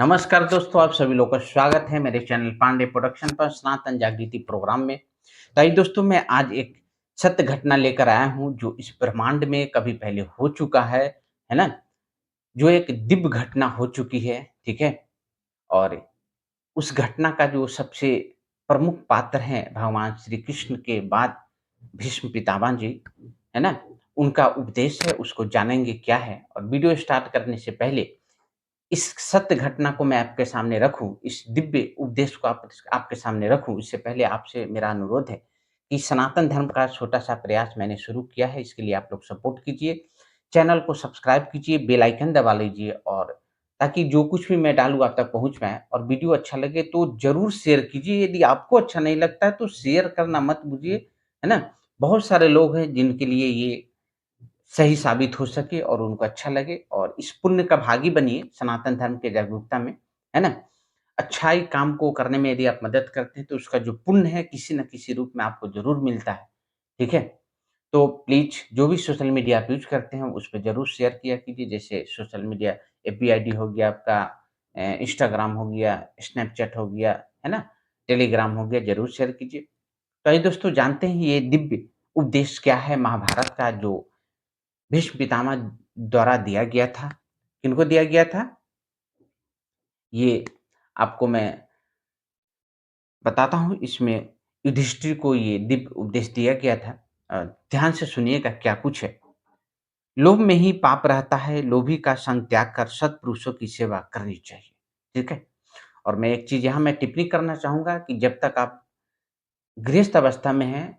नमस्कार दोस्तों, आप सभी लोगों का स्वागत है मेरे चैनल पांडे प्रोडक्शन पर सनातन जागृति प्रोग्राम में। तो आइए दोस्तों, मैं आज एक सत्य घटना लेकर आया हूँ जो इस ब्रह्मांड में कभी पहले हो चुका है ना? जो एक दिव्य घटना हो चुकी है, ठीक है? और उस घटना का जो सबसे प्रमुख पात्र हैं भगवान श्री कृष्ण के बाद भीष्म पितामह जी, है ना? उनका उपदेश है, उसको जानेंगे क्या है। और वीडियो स्टार्ट करने से पहले इस सत्य घटना को मैं आपके सामने रखूँ, इस दिव्य उपदेश को आपके सामने रखूँ, इससे पहले आपसे मेरा अनुरोध है कि सनातन धर्म का छोटा-सा प्रयास मैंने शुरू किया है, इसके लिए आप लोग सपोर्ट कीजिए। चैनल को सब्सक्राइब कीजिए, बेल आइकन दबा लीजिए और ताकि जो कुछ भी मैं डालूँ आप तक पहुँच पाए और वीडियो अच्छा लगे तो ज़रूर शेयर कीजिए। यदि आपको अच्छा नहीं लगता है तो शेयर करना मत भूलिए, है ना? बहुत सारे लोग हैं जिनके लिए ये सही साबित हो सके और उनको अच्छा लगे और इस पुण्य का भागी बनिए सनातन धर्म के जागरूकता में, है ना? अच्छाई काम को करने में यदि आप मदद करते हैं तो उसका जो पुण्य है किसी न किसी रूप में आपको ज़रूर मिलता है, ठीक है? तो प्लीज़ जो भी सोशल मीडिया आप यूज़ करते हैं उस पे ज़रूर शेयर किया कीजिए। जैसे सोशल मीडिया एफबी आईडी हो गया आपका, इंस्टाग्राम हो गया, स्नैपचैट हो गया, है ना? टेलीग्राम हो गया, ज़रूर शेयर कीजिए। तो आइए दोस्तों, जानते हैं ये दिव्य उपदेश क्या है महाभारत का जो भीष्म पितामह द्वारा दिया गया था। किनको दिया गया था? ये आपको मैं बताता हूँ। इसमें युधिष्ठिर को ये दिव्य उपदेश दिया गया था। ध्यान से सुनिएगा क्या कुछ है। लोभ में ही पाप रहता है, लोभी का संग त्याग कर सत्पुरुषों की सेवा करनी चाहिए। ठीक है? और मैं एक चीज़ यहाँ मैं टिप्पणी करना चाहूँगा कि जब तक आप गृहस्थ अवस्था में हैं,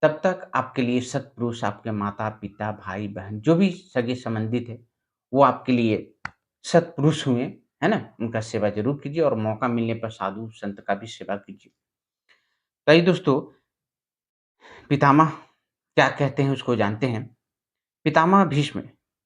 तब तक आपके लिए सत्पुरुष आपके माता-पिता, भाई-बहन जो भी सगे-संबंधित हैं, वो आपके लिए सत्पुरुष हुए, है ना? उनका सेवा ज़रूर कीजिए और मौका मिलने पर साधु संत का भी सेवा कीजिए। तो आइए दोस्तों, पितामह क्या कहते हैं उसको जानते हैं। पितामह भीष्म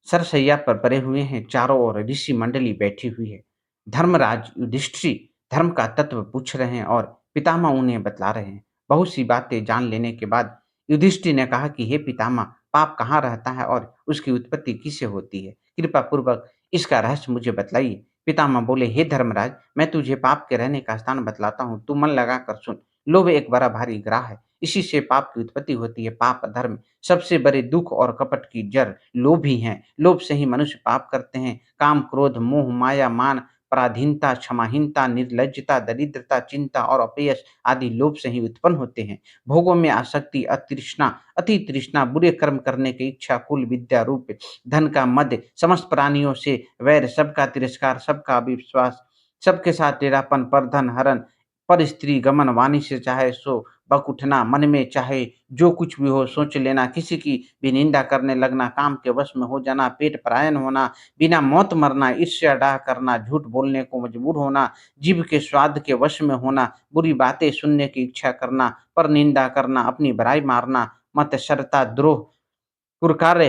सरसैया पर पड़े हुए हैं, चारों ओर ऋषि मंडली बैठी हुई है। धर्मराज युधिष्ठिर धर्म का तत्व पूछ रहे हैं और पितामह उन्हें बतला रहे हैं। बहुत सी बातें जान लेने के बाद युधिष्ठिर ने कहा कि हे पितामह, पाप कहाँ रहता है और उसकी उत्पत्ति किससे होती है? कृपा पूर्वक इसका रहस्य मुझे बतलाइए। पितामह बोले, हे धर्मराज, मैं तुझे पाप के रहने का स्थान बतलाता हूँ, तू मन लगा कर सुन। लोभ एक बड़ा भारी ग्राह है, इसी से पाप की उत्पत्ति होती है। पाप धर्म सबसे बड़े दुख और कपट की जड़ लोभ ही है। लोभ से ही मनुष्य पाप करते हैं। काम, क्रोध, मोह, माया, मान, पराधीनता, क्षमाहीनता, निर्लज्जता, दरिद्रता, चिंता और अपयश आदि लोभ से ही उत्पन्न होते हैं। भोगों में आसक्ति, अतृष्णा, अति तृष्णा, बुरे कर्म करने की इच्छा, कुल विद्या रूप धन का मद, समस्त प्राणियों से वैर, सबका तिरस्कार, सबका अविश्वास, सबके साथ टेढ़ापन, परधन हरण, पर स्त्री गमन, वाणी से चाहे सो बक उठना, मन में चाहे जो कुछ भी हो सोच लेना, किसी की भी निंदा करने लगना, काम के वश में हो जाना, पेट परायन होना, बिना मौत मरना, ईर्ष्या डाह करना, झूठ बोलने को मजबूर होना, जीभ के स्वाद के वश में होना, बुरी बातें सुनने की इच्छा करना, पर निंदा करना, अपनी बड़ाई मारना, मत्सरता, द्रोह, कुर्कार्य,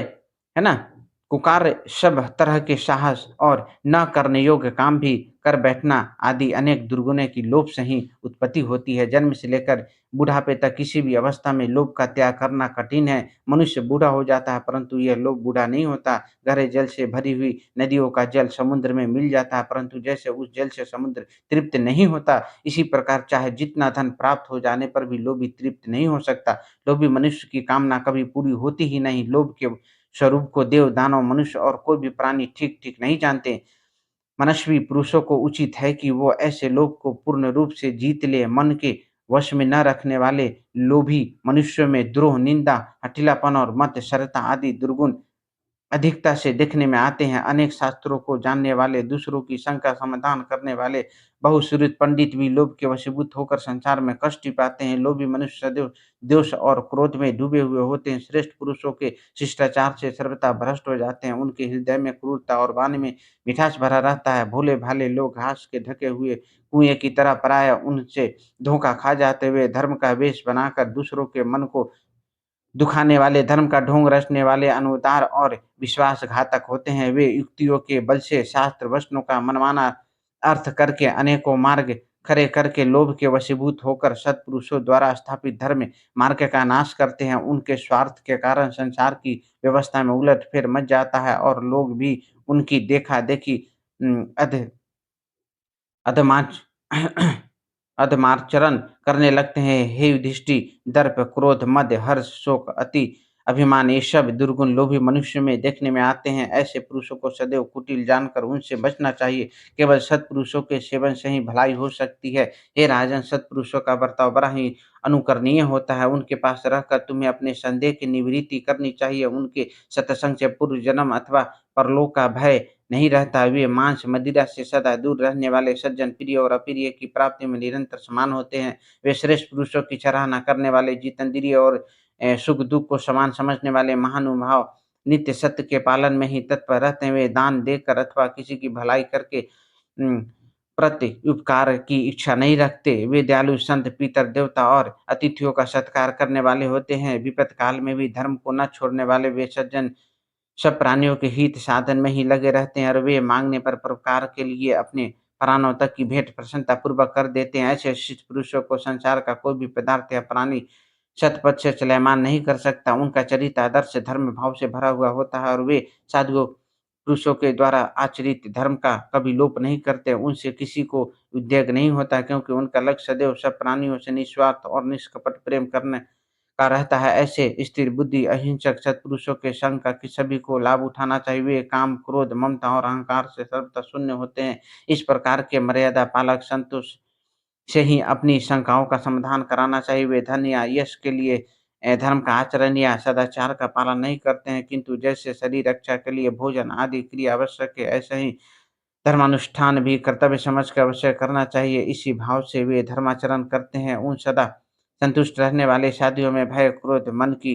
है ना? कुकार्य, सब तरह के साहस और न करने योग्य काम भी कर बैठना आदि अनेक दुर्गुणों की लोभ से ही उत्पत्ति होती है। जन्म से लेकर बुढ़ापे तक किसी भी अवस्था में लोभ का त्याग करना कठिन है। मनुष्य बूढ़ा हो जाता है परंतु यह लोभ बूढ़ा नहीं होता। गहरे जल से भरी हुई नदियों का जल समुद्र में मिल जाता है परंतु जैसे उस जल से समुद्र तृप्त नहीं होता, इसी प्रकार चाहे जितना धन प्राप्त हो जाने पर भी लोभी तृप्त नहीं हो सकता। लोभी मनुष्य की कामना कभी पूरी होती ही नहीं। लोभ के स्वरूप को देव, दानव, मनुष्य और कोई भी प्राणी ठीक-ठीक नहीं जानते। मनस्वी पुरुषों को उचित है कि वो ऐसे लोभ को पूर्ण रूप से जीत ले। मन के वश में न रखने वाले लोभी मनुष्यों में द्रोह, निंदा, हठीलापन और मत्सरता आदि दुर्गुण अधिकता से देखने में आते हैं। अनेक शास्त्रों को जानने वाले, दूसरों की शंका समाधान करने वाले बहुश्रुत पंडित भी लोभ के वशीभूत होकर संसार में कष्ट ही पाते हैं। लोभी मनुष्य सदैव द्वेष और क्रोध में डूबे हुए होते हैं। श्रेष्ठ पुरुषों के शिष्टाचार से सर्वथा भ्रष्ट हो जाते हैं। उनके हृदय में क्रूरता और वाणी में मिठास भरा रहता है। भोले-भाले लोग घास के ढके हुए कुएँ की तरह पराया उनसे धोखा खा जाते हुए धर्म का वेश बनाकर दूसरों के मन को दुखाने वाले, धर्म का ढोंग रचने वाले, अनुदार और विश्वासघातक होते हैं। वे युक्तियों के बल से शास्त्र वचनों का मनमाना अर्थ करके अनेकों मार्ग खड़े करके लोभ के वशीभूत होकर सत्पुरुषों द्वारा स्थापित धर्म मार्ग का नाश करते हैं। उनके स्वार्थ के कारण संसार की व्यवस्था में उलट-फेर मच जाता है और लोग भी उनकी देखा-देखी अध अधमाच अधमाचरण करने लगते हैं। हे युधिष्ठिर, दर्प, क्रोध, मद, हर्ष, शोक, अति अभिमान ये सब दुर्गुण लोभी मनुष्य में देखने में आते हैं। ऐसे पुरुषों को सदैव कुटिल जानकर उनसे बचना चाहिए। केवल सत्पुरुषों के सेवन से ही भलाई हो सकती है। हे राजन, सत्पुरुषों का बर्ताव बड़ा ही अनुकरणीय होता है। उनके पास रहकर तुम्हें अपने संदेह की निवृत्ति करनी चाहिए। उनके सत्संग से पूर्व जन्म अथवा परलोक का भय नहीं रहता। वे मांस मदिरा से सदा दूर रहने वाले सज्जन, प्रिय और अप्रिय की प्राप्ति में निरंतर समान होते हैं। वे श्रेष्ठ पुरुषों की सराहना करने वाले, जितेंद्रिय और सुख दुख को समान समझने वाले महानुभाव, नित्य सत्य के पालन में ही तत्पर रहते हैं। वे दान देकर अथवा किसी की भलाई करके उम, प्रति उपकार की इच्छा नहीं रखते। वे दयालु संत, पितर, देवता और अतिथियों का सत्कार करने वाले होते हैं। विपत काल में भी धर्म को न छोड़ने वाले वे सज्जन सब प्राणियों के हित साधन में ही लगे रहते हैं और वे माँगने पर परोपकार के लिए अपने प्राणों तक की भेंट प्रसन्नतापूर्वक कर देते हैं। ऐसे शिष्ट पुरुषों को संसार का कोई भी पदार्थ या प्राणी शतपथ से चलायमान नहीं कर सकता। उनका चरित्र आदर्श धर्म भाव से भरा हुआ होता है और वे साधुओं पुरुषों के द्वारा आचरित धर्म का कभी लोप नहीं करते। उनसे किसी को उद्वेग नहीं होता, क्योंकि उनका लक्ष्य सदैव सब प्राणियों से निस्वार्थ और निष्कपट प्रेम करने का रहता है। ऐसे स्थिर बुद्धि अहिंसक सत्पुरुषों के संग का कि सभी को लाभ उठाना चाहिए। वे काम, क्रोध, ममता और अहंकार से सर्वथा शून्य होते हैं। इस प्रकार के मर्यादा पालक संतों से ही अपनी शंकाओं का समाधान कराना चाहिए। वे धन या यश के लिए धर्म का आचरण या सदाचार का पालन नहीं करते हैं, किंतु जैसे शरीर रक्षा के लिए भोजन आदि क्रिया आवश्यक है, ऐसे ही धर्मानुष्ठान भी कर्तव्य समझकर अवश्य करना चाहिए। इसी भाव से वे धर्माचरण करते हैं। उन सदा संतुष्ट रहने वाले साधुओं में भय, क्रोध, मन की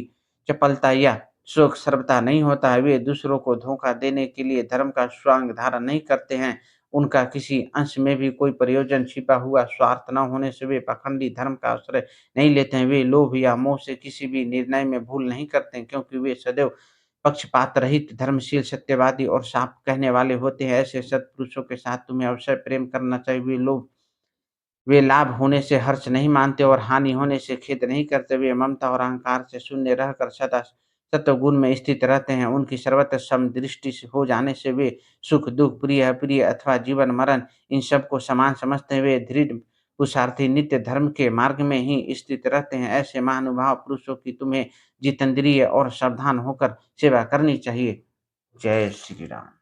चपलता या शोक सर्वथा नहीं होता है। वे दूसरों को धोखा देने के लिए धर्म का स्वांग धारण नहीं करते हैं। उनका किसी अंश में भी कोई प्रयोजन छिपा हुआ स्वार्थ न होने से वे पाखंडी धर्म का आश्रय नहीं लेते हैं। वे लोभ या मोह से किसी भी निर्णय में भूल नहीं करते हैं, क्योंकि वे सदैव पक्षपात रहित, धर्मशील, सत्यवादी और साफ कहने वाले होते हैं। ऐसे सत्पुरुषों के साथ तुम्हें अवश्य प्रेम करना चाहिए। वे लाभ होने से हर्ष नहीं मानते और हानि होने से खेद नहीं करते। वे ममता और अहंकार से शून्य रहकर सदा सत्वगुण में स्थित रहते हैं। उनकी सर्वत्र समदृष्टि से हो जाने से वे सुख दुख, प्रिय अप्रिय अथवा जीवन मरण इन सब को समान समझते हैं। वे दृढ़ पुरुषार्थी नित्य धर्म के मार्ग में ही स्थित रहते हैं। ऐसे महानुभाव पुरुषों की तुम्हें जितेंद्रिय और सावधान होकर सेवा करनी चाहिए। जय श्री राम।